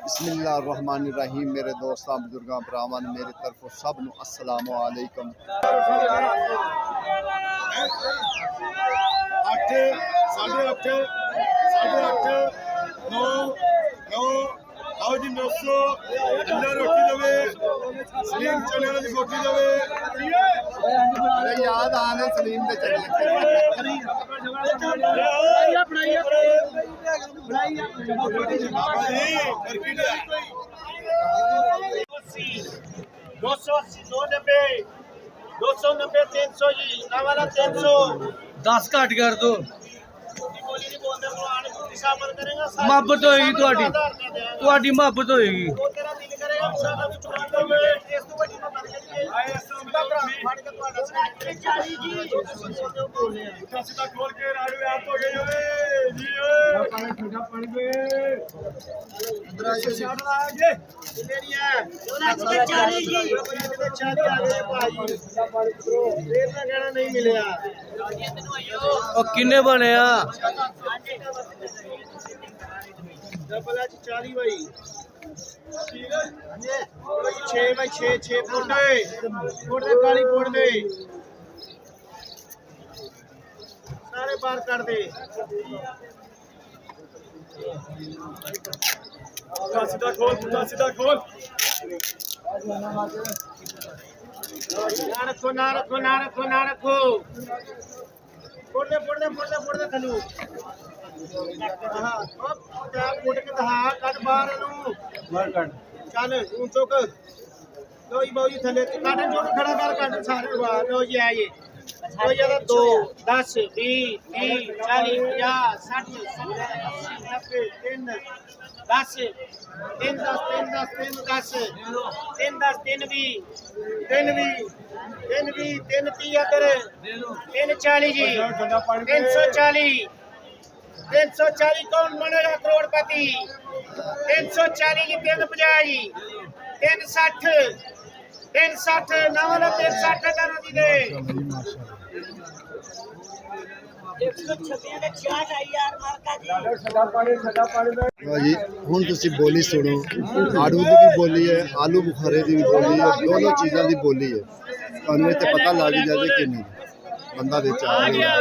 बिस्मिल्लाहिर्रहमानिर्रहीम। मेरे दोस्तों बुजुर्गों भरावां मेरी तरफों सब नूं अस्सलामु अलैकुम। 8 8:30 8:30 9 आओ जी 900 अंडा रोटी देवे सलीम चने वाली रोटी देवे याद आने सलीम दे चले बाबा जी क्रिकेट 280 290 290 300 जी वाला 300 10 घट कर दो। ਮੁਹੱਬਤ ਹੋਏਗੀ ਤੁਹਾਡੀ ਮੁਹੱਬਤ ਹੋਏਗੀ। ਸਿੱਧਾ ਖੋਲ ਕੇ ਰਾੜੂ ਆਪ ਹੋ ਗਈ ਓਏ ਜੀ ਪਾਣੀ ਠੰਡਾ ਪਾਣੀ ਦੇ ਅੰਦਰ ਸ਼ਾਟ ਲਾ ਕੇ ਕਿੰਨੀ ਹੈ 40 ਜੀ 40 ਆ ਗਏ ਭਾਈ ਇਹ ਤਾਂ ਕਹਿਣਾ ਨਹੀਂ ਮਿਲਿਆ ਉਹ ਕਿੰਨੇ ਬਣੇ ਆ? डबल 40 भाई 6 भाई 6 फुट दे काली फुट दे सारे बार कर दे ਸਿੱਧਾ ਖੋਲ ना रखो फुट दे थलू फुट के दहा कट बाहर चल हूं चुक लो जी बाबू जी थले काटन चुक खड़ा कर काटन सारे बाहर लो जी आइए लो जी 2 10 20 30 40 50 60 70 80 90 10 10 3 20 3 30 अदर 340 जी 340 कौन बनेगा करोड़पति 340 जी 350 जी 360 नवा 360 कर दी दे जी हुण तुसीं बोली सुनो। आड़ू की भी बोली है, आलू बुखारे की भी बोली है, दोनों चीज़ों की बोली है। तुहानूं इत्थे पता लग जाए कि नहीं बंदा विच आ गया।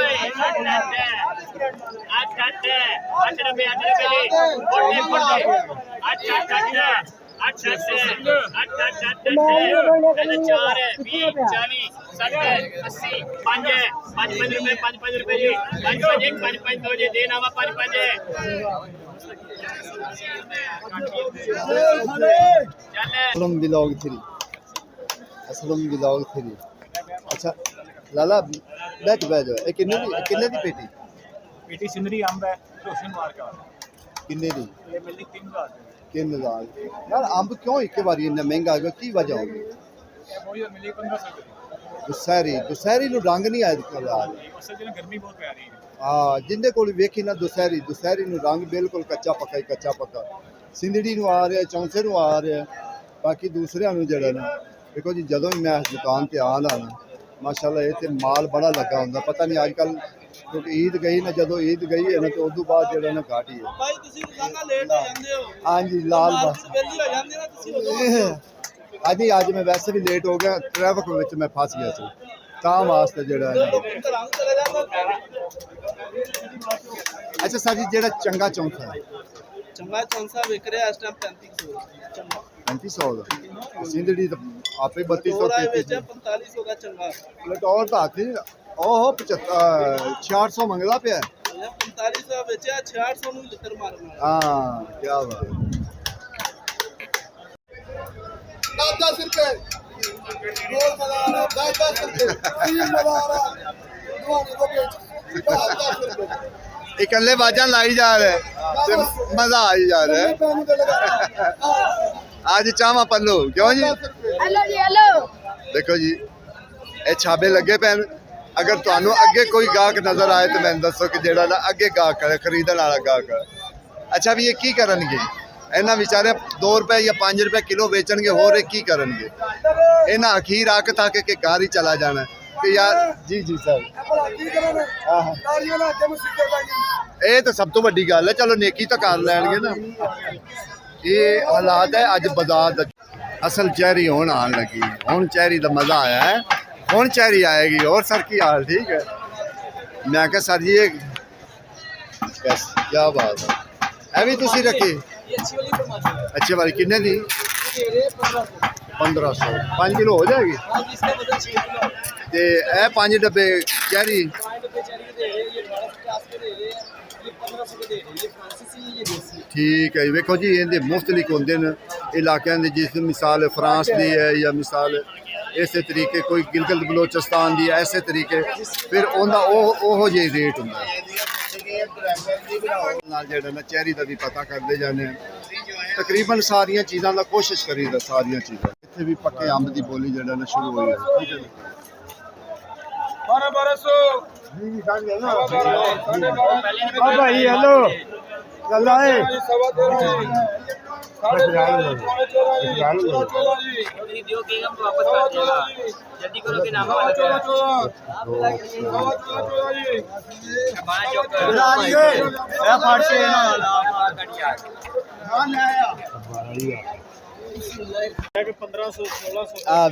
असलम व्लॉग 3। अच्छा लाला बैठ जाओ। ये किन्ने दी पेटी सिंदरी अंब है रोशन मार का किन्ने दी? ये मिलनी 3000 3000 यार। अंब क्यों एक बार इन्ना महंगा आ गया, की वजह होगी? ये मोई मिली 1500 दुसहरी नूं रंग नहीं आया असल में गर्मी बहुत प्यारी है हाँ जिंदे कोल वेखी ना दुसहरी नूं रंग बिल्कुल कच्चा पक्का सिंधड़ी नूं आ रहा, चौंसे नूं आ रहा, बाकी दूसरिਆਂ ਨੂੰ ਜਿਹੜਾ ਨਾ देखो जी जदों भी मैं दुकान ते आना माशाल्लाह ये ते माल बड़ा लगा होंदा। पता नहीं आजकल क्योंकि ईद गई ना, जदों ईद गई है ना तो उस बाद ਜਿਹੜਾ ना घाट ही है। भाई ਤੁਸੀਂ ਰੋਜ਼ਾਨਾ ਲੇਟ ਹੋ ਜਾਂਦੇ ਹੋ हाँ जी लाल बस ਵੇਲੀ ਹੋ ਜਾਂਦੇ ਨਾ ਤੁਸੀਂ आज मैं वैसे भी लेट हो गया, ट्रैफिक ਵਿੱਚ मैं फस गया सी ਤਾਂ ਵਾਸਤੇ ਜਿਹੜਾ ਹੈ। अच्छा सर जी ਜਿਹੜਾ ਚੰਗਾ ਚੌਂਸਾ ਹੈ ਚੰਗਾ ਚੌਂਸਾ ਵਿਕ ਰਿਹਾ ਇਸ ਟਾਈਮ 3500 ਦਾ, ਸਿੰਧੜੀ ਤਾਂ ਆਪੇ 3200 ਵਿੱਚ 4500 ਦਾ ਚੰਗਾ ਲਟੌਰ ਤਾਂ ਆਤੀ ਉਹ 6600 ਮੰਗਦਾ ਪਿਆ 4500 ਵਿੱਚ 6600 ਨੂੰ ਲਿੱਤਰ ਮਾਰਨਾ। ਹਾਂ ਕੀ ਬਾਤ। 10 रुपए गोल बना रहा 10 रुपए तीन बना रहा दुआने को बेच 10 रुपए इकल्ले बाजन लाई जा रहे ते मजा आई जा रहा है। आज चावा पल्लू क्यों जी? हेलो जी हेलो देखो जी ये छाबे लगे पैन। अगर तुहानू अगे कोई गाहक नजर आए तो मैंने दसो कि जेड़ा ना अगे गाहक है खरीदण वाला गाहक है। अच्छा भी ये की करनगे? इन्हां विचारे 2 रुपए या 5 रुपए किलो बेचणगे, होर की करनगे? इन्हां अखीर आके ताके के घर ही चला जाना कि यार जी जी सर ये तो सब तो वड्डी गल है। चलो नेकी तो कर लैणगे ना। ਇਹ ਹਾਲਾਤ ਹੈ ਅੱਜ ਬਾਜ਼ਾਰ ਦਾ। ਅਸਲ ਚਹਿਰੀ ਹੁਣ ਆਉਣ ਲੱਗੀ, ਹੁਣ ਚਹਿਰੀ ਦਾ ਮਜ਼ਾ ਆਇਆ ਹੈ, ਹੁਣ ਚਹਿਰੀ ਆਏਗੀ। और सर की हाल ठीक है? मैं क्या सर जी ये क्या बात है, ਇਹ ਵੀ ਤੁਸੀਂ ਰੱਖੀ? ਅੱਛੀ ਵਾਲੀ ਕਿੰਨੇ ਦੀ? 1500। 5 ਕਿਲੋ ਹੋ ਜਾਏਗੀ? ਤੇ ਇਹ 5 ਡੱਬੇ ਚਹਿਰੀ ठीक है। देखो जी इनके मुख्तलिफ होंगे न इलाकों के, जिस मिसाल फ्रांस की है या मिसाल इस तरीके कोई गिलगित बलोचिस्तान की ऐसे तरीके, फिर उनका ओहो जे रेट होंगे। जो चेरी का भी पता करते जाने, तकरीबन सारिया चीज़ों का कोशिश करीदा, सारिया चीज़ां इतने भी पक्के अंब की बोली जो ना शुरू हुई है। ठीक है भाई हेलो चल आए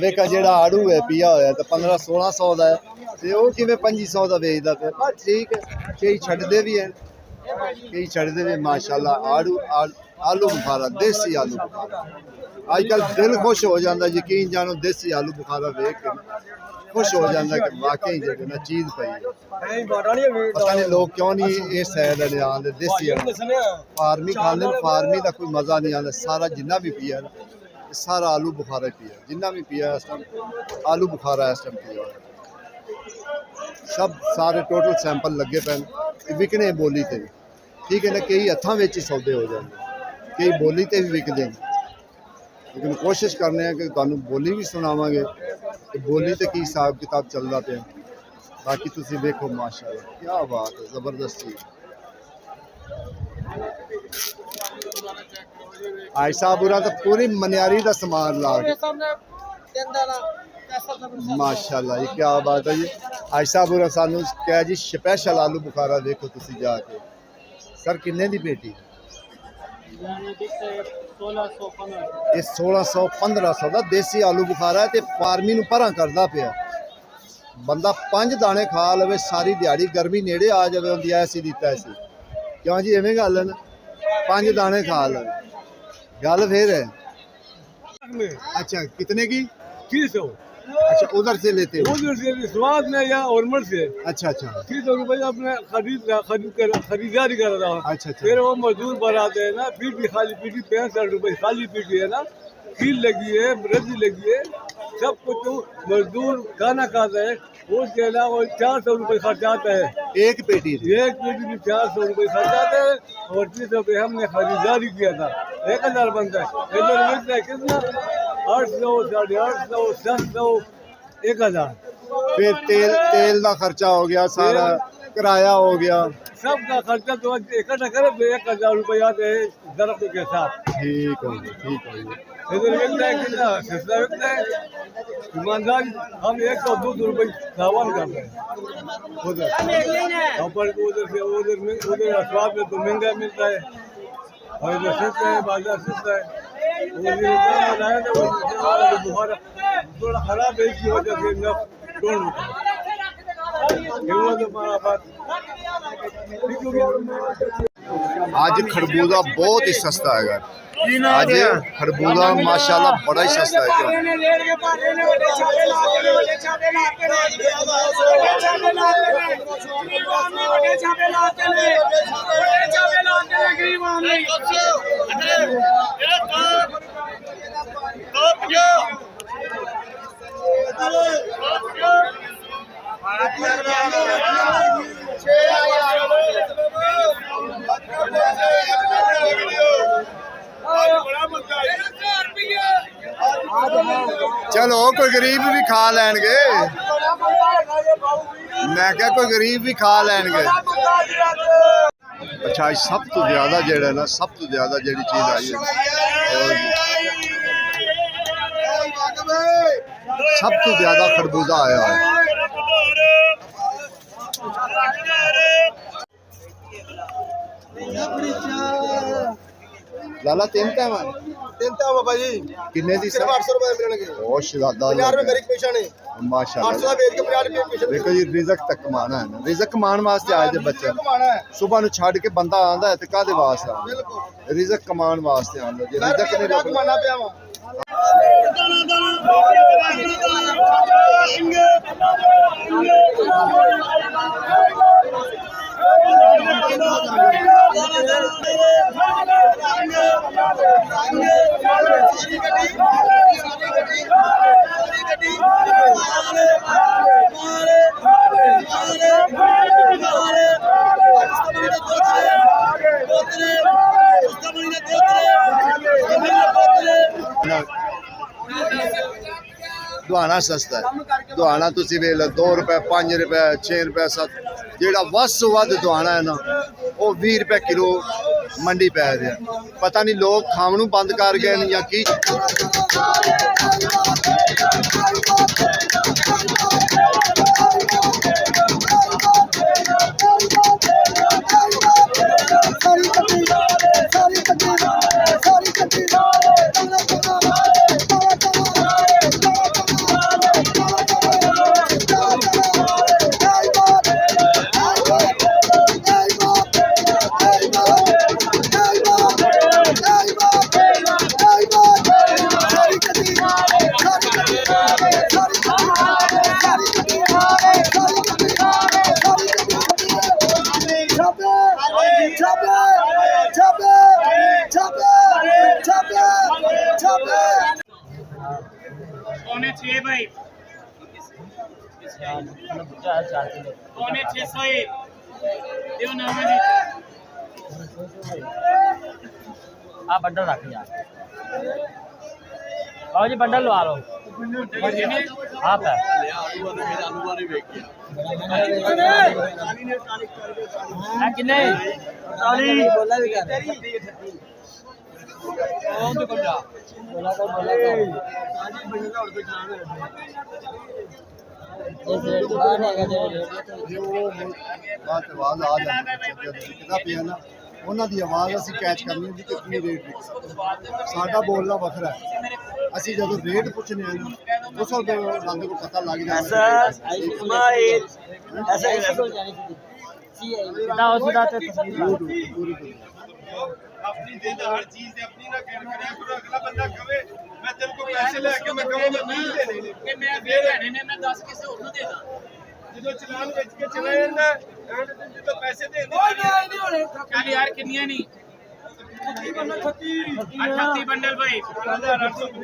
वेखा जेड़ा आड़ू है पिया होया तो 1500-1600 का है, ते वो किवें 2500 का बेचदा पे। बस ठीक है, कई छड्डदे भी हैं, कई छड्डदे भी माशाल्लाह। आलू बुखारा, देसी आलू बुखारा अजकल दिल खुश हो जाता, यकीन जानो देसी आलू बुखारा देख के खुश हो जाता कि वाकई जो ना चीज़ पई है। पता नहीं लोग क्यों नहीं इस साइड वाले आंदे देसी फार्मी खाते, फार्मी का कोई मज़ा नहीं आता। सारा जिन्ना भी पिया ना सारा आलू बुखारा पिया, जिन्ना भी पिया इस टाइम आलू बुखारा इस टाइम पिया, सब सारे टोटल सैंपल लगे पे विकने बोली ते। ठीक है ना, कई हत्थां विच ही सौदे हो जाते, कई बोली ते भी विकदे, लेकिन कोशिश करने हैं कि तुहानूं बोली भी सुनावांगे कि बोली ते की हिसाब किताब चलदा पिया। बाकी तुसीं देखो माशाअल्लाह क्या बात है, ज़बरदस्ती। आयशा बुरा तो पूरी मनियारी का समान ला के माशाअल्लाह, ये क्या बात है जी। आयशा बुरा सानू क्या जी स्पैशल आलू बुखारा देखो तुसी जाके। सर किन्ने दी पेटी? ये 1600-1500 का देसी आलू बुखारा है, ते फार्मी नूं परां करदा पिया। बंदा 5 दाने खा लवे सारी दिहाड़ी, गर्मी नेड़े आ जाए होंदी ऐसी दी तैसी। क्यों जी इवें गल है ना, 5 दाने खा लवे गल फिर है। अच्छा कितने की? 300। अच्छा उधर से लेते हो? उधर से स्वाद में या औरमल से। अच्छा अच्छा 300 रुपये अपने खरीदारी कर रहा हूँ। अच्छा अच्छा। फिर वो मजदूर बनाते हैं ना, पीटी खाली पीटी 65 रुपये खाली पीटी है ना, कील लगी है, रद्दी लगी है, सब कुछ तो मजदूर खाना खाता है। उसके अलावा 400 रुपये खर्चा आता है एक पेटी से? एक पेटी में 400 रुपये खर्चा आता है, और 300 रुपये हमने खरीदारी किया था। 1000 बनता है। इधर मिलता है कितना? 800, 850, 700, 1000। फिर तेल का खर्चा हो गया, सारा किराया हो गया, सबका खर्चा तो इकट्ठा करे तो 1000 रुपये आते हैं दरख्त के साथ। ठीक हो गया, ठीक हो गया। इधर मिलता है कितना? सस्ता मिलता है। ईमानदार हम 100-200 रुपये सामान करते हैं उधर, उधर से उधर स्वाद में तो महंगा मिलता है, और इधर सस्ता है, बाजार सस्ता है। बनाया था बुखारा थोड़ा खराब है, इसकी वजह से डोंट आज खरबूजा बहुत ही सस्ता है। आज खरबूजा माशाल्लाह बड़ा ही सस्ता है। चलो कोई गरीब भी खा लैणगे, मैं क्या कोई गरीब भी खा लैणगे। अच्छा सब तो ज्यादा जेड़ा ना, सब तो ज्यादा जेड़ी चीज आई है, सब तो ज्यादा खरबूजा आया है। ਲਾਲਾ 3 ਟਾਈਮ ਤਿੰਨ ਤਾਂ ਬਾਬਾ ਜੀ ਕਿੰਨੇ ਦੀ ਸਿਰਫ 800 ਰੁਪਏ ਮਿਲਣਗੇ ਬਹੁਤ ਸ਼ਹਾਦਾ 50 ਰੁਪਏ ਮੇਰੀ ਕਮਿਸ਼ਨ ਹੈ 800 ਮਾਸ਼ਾਅੱਲਾ ਦਾ ਵੇਚ ਕੇ 50 ਰੁਪਏ ਕਮਿਸ਼ਨ ਦੇਖੋ ਜੀ ਰਿਜ਼ਕ ਤੱਕ ਕਮਾਣਾ ਹੈ ਨਾ ਰਿਜ਼ਕ ਕਮਾਉਣ ਵਾਸਤੇ ਆਏ ਜੇ ਬੱਚੇ ਕਮਾਣਾ ਹੈ ਸਵੇਰ ਨੂੰ ਛੱਡ ਕੇ ਬੰਦਾ ਆਂਦਾ ਹੈ ਤੇ ਕਾਹਦੇ ਵਾਸਤੇ ਆਉਂਦਾ ਬਿਲਕੁਲ ਰਿਜ਼ਕ ਕਮਾਉਣ ਵਾਸਤੇ ਆਉਂਦਾ ਜੇ ਮੈਂ ਰਿਜ਼ਕ ਨਹੀਂ ਰੁਪਏ ਲੱਭਣਾ ਕਮਾਣਾ ਪਿਆ ਵਾ ਦੁਆਣਾ ਸਸਤਾ ਹੈ ਦੁਆਣਾ ਤੁਸੀਂ ਵੇਖ ਲਓ 2 ਰੁਪਏ 5 ਰੁਪਏ 6 ਰੁਪਏ 7 ਜਿਹੜਾ ਵੱਧ ਤੋਂ ਵੱਧ ਦੁਆਣਾ ਹੈ ਨਾ ਉਹ 20 ਰੁਪਏ ਕਿਲੋ ਮੰਡੀ ਪੈ ਰਿਹਾ ਪਤਾ ਨਹੀਂ ਲੋਕ ਖਾਣ ਨੂੰ ਬੰਦ ਕਰ ਗਏ ਨੇ ਜਾਂ ਕੀ पौने 6 भाई पौने 600 दियो ना जी आ बंडल रख यार आओ जी बंडल लवा लो आप है किन्ने बोला भी कर बोला कर ਬਾਤ ਆਵਾਜ਼ ਆ ਜਾਂਦੀ ਕਿਹਦਾ ਪਿਆ ਨਾ ਉਹਨਾਂ ਦੀ ਆਵਾਜ਼ ਅਸੀਂ ਕੈਚ ਕਰਨੀ ਹੁੰਦੀ ਕਿ ਕਿੰਨੀ ਰੇਟ ਵਿਕ ਸਕਦਾ ਸਾਡਾ ਬੋਲਣਾ ਵੱਖਰਾ ਹੈ ਅਸੀਂ ਜਦੋਂ ਰੇਟ ਪੁੱਛਨੇ ਆ ਨਾ ਉਸ ਵਕਤ ਬੰਦੇ ਨੂੰ ਪਤਾ ਲੱਗ ਜਾਂਦਾ अपनी देना हर चीज से अपनी ना कहना करो अगला बंदा कहे मैं तेरे को पैसे लेके मैं कहूं मैं नहीं देने कि मैं फिर लेने ने मैं 10 किसे और दे दा जो चलान बेच के चला ਜਾਂਦਾ ਐਂਡ तो पैसे दे दे चल यार किन्नियां नहीं 38 बंडल भाई 1850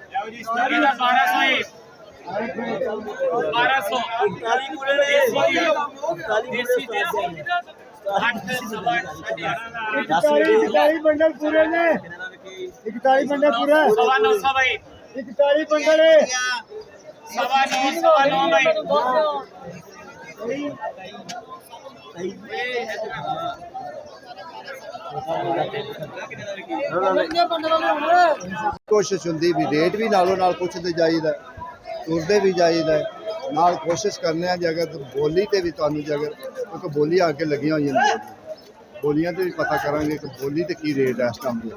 जाओ जी इसका 1200 है 1200 देसी 41 बंडल पूरे ने 41 बंडल पूरा 900 भाई 41 बंडल है 900 भाई ਕੋਸ਼ਿਸ਼ ਹੁੰਦੀ ਵੀ ਰੇਟ ਵੀ ਨਾਲੋਂ ਨਾਲ ਪੁੱਛਦੇ ਜਾਈਦਾ ਤੁਰਦੇ ਵੀ ਜਾਈਦਾ ਨਾਲ ਕੋਸ਼ਿਸ਼ ਕਰਨੇ ਆ ਜੇ ਅਗਰ ਬੋਲੀ ਤੇ ਵੀ ਤੁਹਾਨੂੰ ਜੇ ਅਗਰ ਕਿਉਂਕਿ ਬੋਲੀ ਆ ਕੇ ਲੱਗੀਆਂ ਹੋਈਆਂ ਨੇ ਬੋਲੀਆਂ ਤੇ ਵੀ ਪਤਾ ਕਰਾਂਗੇ ਕਿ ਬੋਲੀ ਤੇ ਕੀ ਰੇਟ ਹੈ ਇਸ ਟਾਈਮ ਦੇ